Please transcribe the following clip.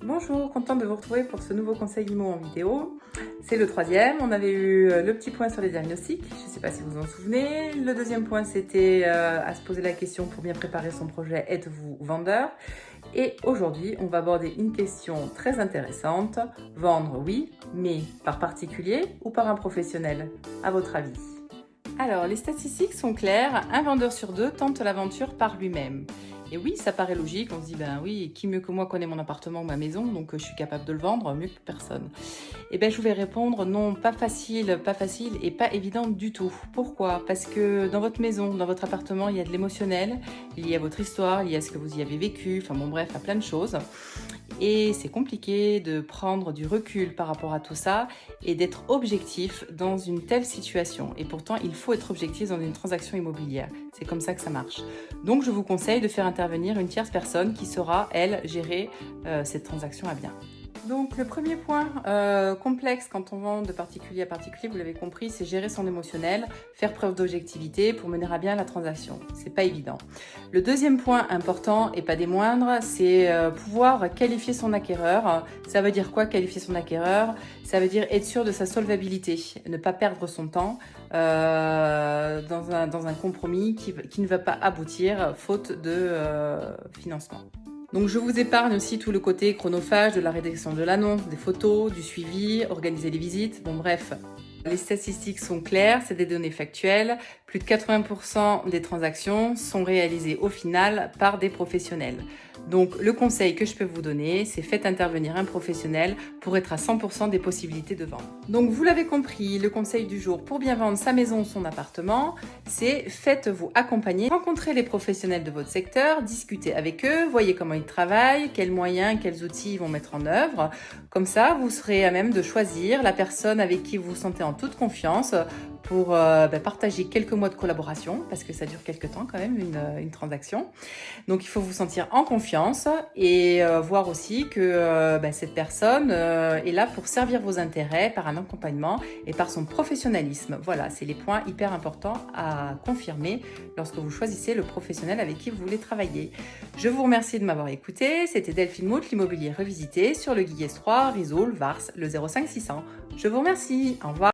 Bonjour, contente de vous retrouver pour ce nouveau conseil IMO en vidéo. C'est le troisième, on avait eu le petit point sur les diagnostics, je ne sais pas si vous vous en souvenez. Le deuxième point, c'était à se poser la question pour bien préparer son projet, êtes-vous vendeur? Et aujourd'hui, on va aborder une question très intéressante. Vendre, oui, mais par particulier ou par un professionnel, à votre avis? Alors, les statistiques sont claires, un vendeur sur deux tente l'aventure par lui-même. Et oui, ça paraît logique, on se dit, ben oui, qui mieux que moi connaît mon appartement ou ma maison, donc je suis capable de le vendre mieux que personne. Et bien je vais répondre, non, pas facile et pas évident du tout. Pourquoi? Parce que dans votre maison, dans votre appartement, il y a de l'émotionnel, il y a votre histoire, il y a ce que vous y avez vécu, enfin bon bref, il y a plein de choses. Et c'est compliqué de prendre du recul par rapport à tout ça et d'être objectif dans une telle situation. Et pourtant, il faut être objectif dans une transaction immobilière. C'est comme ça que ça marche. Donc, je vous conseille de faire intervenir une tierce personne qui saura, elle, gérer cette transaction à bien. Donc le premier point complexe quand on vend de particulier à particulier, vous l'avez compris, c'est gérer son émotionnel, faire preuve d'objectivité pour mener à bien la transaction. C'est pas évident. Le deuxième point important et pas des moindres, c'est pouvoir qualifier son acquéreur. Ça veut dire quoi qualifier son acquéreur? Ça veut dire être sûr de sa solvabilité, ne pas perdre son temps dans un compromis qui ne va pas aboutir faute de financement. Donc je vous épargne aussi tout le côté chronophage de la rédaction de l'annonce, des photos, du suivi, organiser les visites, bon bref. Les statistiques sont claires, c'est des données factuelles. Plus de 80% des transactions sont réalisées au final par des professionnels. Donc le conseil que je peux vous donner, c'est faites intervenir un professionnel pour être à 100% des possibilités de vente. Donc vous l'avez compris, le conseil du jour pour bien vendre sa maison ou son appartement, c'est faites-vous accompagner, rencontrez les professionnels de votre secteur, discutez avec eux, voyez comment ils travaillent, quels moyens, quels outils ils vont mettre en œuvre. Comme ça, vous serez à même de choisir la personne avec qui vous vous sentez en toute confiance pour partager quelques mois de collaboration, parce que ça dure quelques temps quand même une transaction. Donc il faut vous sentir en confiance et voir aussi que cette personne est là pour servir vos intérêts par un accompagnement et par son professionnalisme. Voilà, c'est les points hyper importants à confirmer lorsque vous choisissez le professionnel avec qui vous voulez travailler. Je vous remercie de m'avoir écouté. C'était Delphine Mout, l'immobilier revisité sur le Guillès 3, Risoul, Vars, le 05600. Je vous remercie. Au revoir.